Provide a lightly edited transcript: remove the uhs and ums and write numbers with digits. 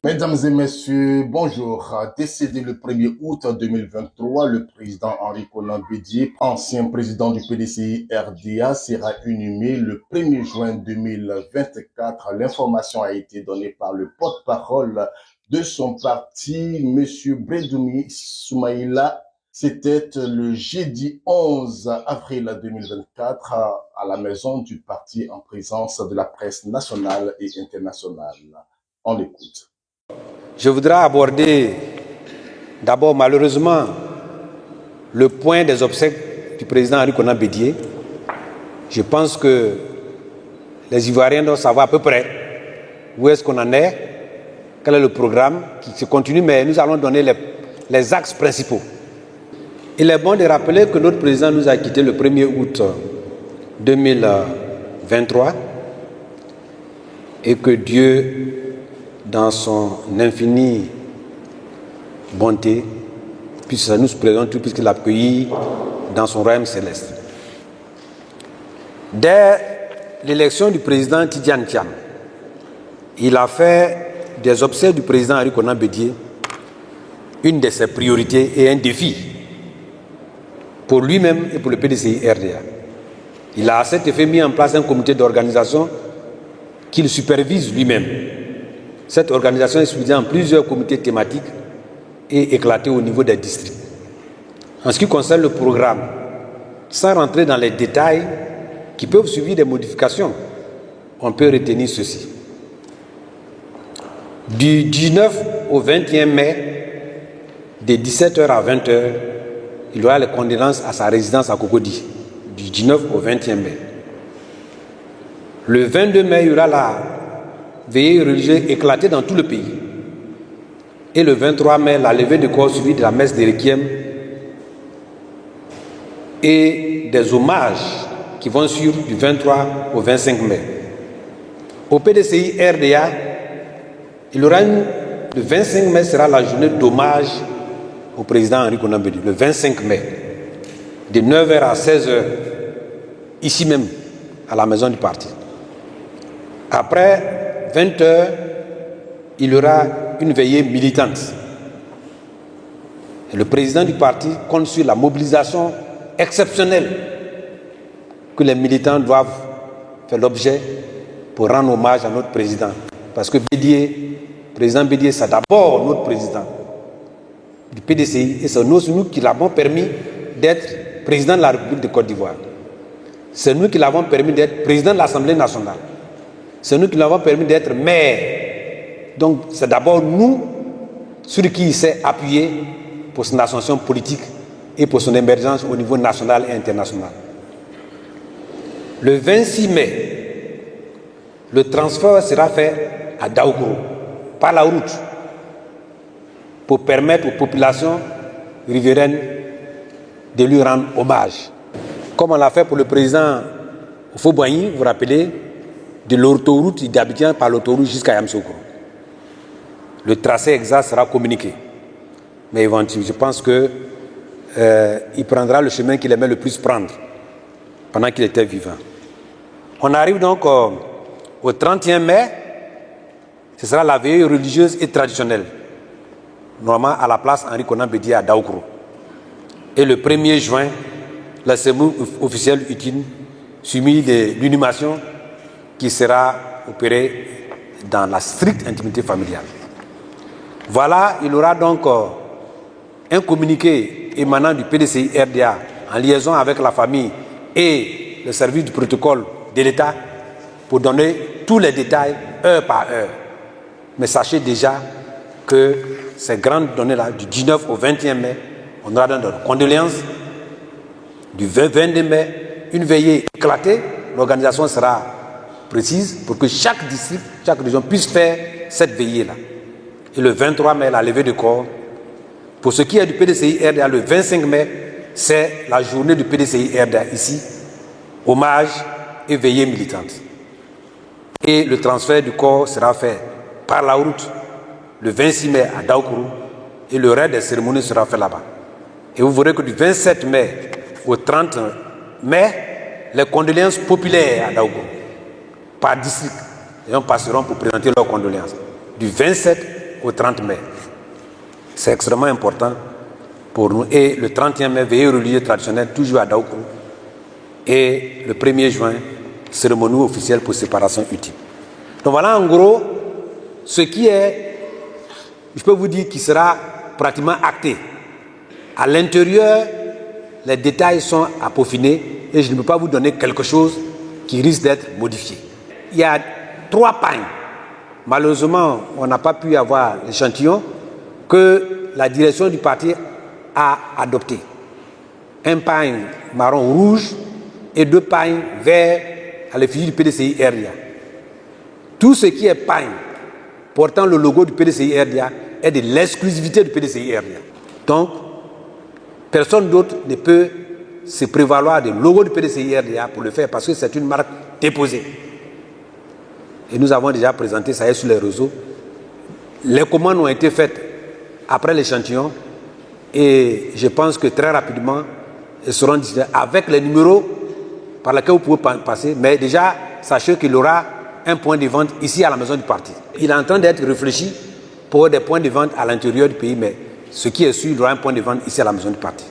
Mesdames et messieurs, bonjour. Décédé le 1er août 2023, le président Henri Konan Bédié, ancien président du PDCI RDA, sera inhumé le 1er juin 2024. L'information a été donnée par le porte-parole de son parti, M. Bredoumi Soumaïla. C'était le jeudi 11 avril 2024 à la maison du parti en présence de la presse nationale et internationale. On l'écoute. Je voudrais aborder d'abord malheureusement le point des obsèques du président Henri Konan Bédié. Je pense que les Ivoiriens doivent savoir à peu près où est-ce qu'on en est, quel est le programme qui se continue, mais nous allons donner les axes principaux. Il est bon de rappeler que notre président nous a quittés le 1er août 2023 et que Dieu, dans son infinie bonté, puisse nous présenter tout, puisqu'il l'a accueilli dans son royaume céleste. Dès l'élection du président Tidjane Thiam, il a fait des obsèques du président Henri Konan Bédié une de ses priorités et un défi pour lui-même et pour le PDCI RDA. Il a à cet effet mis en place un comité d'organisation qu'il supervise lui-même. Cette organisation est subdivisée en plusieurs comités thématiques et éclatée au niveau des districts. En ce qui concerne le programme, sans rentrer dans les détails qui peuvent subir des modifications, on peut retenir ceci. Du 19 au 21 mai, de 17h à 20h, il y aura les condoléances à sa résidence à Cocody, du 19 au 21 mai. Le 22 mai, il y aura la veillée religieuse éclatée dans tout le pays. Et le 23 mai, la levée de corps suivie de la messe de Requiem et des hommages qui vont suivre du 23 au 25 mai. Au PDCI RDA, il y aura le 25 mai sera la journée d'hommage au président Henri Konan Bédié, le 25 mai, de 9h à 16h, ici même, à la maison du parti. Après 20h, il y aura une veillée militante. Et le président du parti compte sur la mobilisation exceptionnelle que les militants doivent faire l'objet pour rendre hommage à notre président. Parce que président Bédié, c'est d'abord notre président du PDCI et c'est nous qui l'avons permis d'être président de la République de Côte d'Ivoire. C'est nous qui l'avons permis d'être président de l'Assemblée nationale. C'est nous qui l'avons permis d'être maire. Donc c'est d'abord nous sur qui il s'est appuyé pour son ascension politique et pour son émergence au niveau national et international. Le 26 mai, le transfert sera fait à Daoukourou par la route pour permettre aux populations riveraines de lui rendre hommage. Comme on l'a fait pour le président Houphouët-Boigny, vous vous rappelez, de l'autoroute d'Abidjan par l'autoroute jusqu'à Yamoussoukro. Le tracé exact sera communiqué. Mais éventuellement, je pense qu'il prendra le chemin qu'il aimait le plus prendre pendant qu'il était vivant. On arrive donc au 31 mai, ce sera la veillée religieuse et traditionnelle, normalement à la place Henri Konan Bédié à Daoukourou. Et le 1er juin, la cérémonie officielle utile, suivie de l'inhumation qui sera opérée dans la stricte intimité familiale. Voilà, il y aura donc un communiqué émanant du PDCI RDA en liaison avec la famille et le service du protocole de l'État pour donner tous les détails heure par heure. Mais sachez déjà que ces grandes données-là, du 19 au 21 mai, on aura dans nos condoléances. Du 22 mai, une veillée éclatée, l'organisation sera précise pour que chaque district, chaque région puisse faire cette veillée-là. Et le 23 mai, la levée de corps. Pour ce qui est du PDCI RDA, le 25 mai, c'est la journée du PDCI RDA ici, hommage et veillée militante. Et le transfert du corps sera fait par la route le 26 mai à Daoukourou et le reste des cérémonies sera fait là-bas. Et vous verrez que du 27 mai au 30 mai, les condoléances populaires à Daoukourou, par district, les gens passeront pour présenter leurs condoléances. Du 27 au 30 mai. C'est extrêmement important pour nous. Et le 31 mai, veillée religieuse traditionnelle, toujours à Daoukourou. Et le 1er juin, cérémonie officielle pour séparation ultime. Donc voilà en gros ce qui est, je peux vous dire, qui sera pratiquement acté. À l'intérieur, les détails sont à peaufiner et je ne peux pas vous donner quelque chose qui risque d'être modifié. Il y a 3 pagnes. Malheureusement, on n'a pas pu avoir l'échantillon que la direction du parti a adopté. Un pagne marron-rouge et 2 pagnes verts à l'effigie du PDCI-RDA. Tout ce qui est pagne portant le logo du PDCI-RDA est de l'exclusivité du PDCI-RDA. Donc, personne d'autre ne peut se prévaloir du logo du PDCI-RDA pour le faire parce que c'est une marque déposée. Et nous avons déjà présenté ça sur les réseaux. Les commandes ont été faites après l'échantillon et je pense que très rapidement, elles seront distribuées avec les numéros par lesquels vous pouvez passer. Mais déjà, sachez qu'il y aura un point de vente ici à la maison du parti. Il est en train d'être réfléchi pour des points de vente à l'intérieur du pays, mais ce qui est sûr, il y aura un point de vente ici à la maison du parti.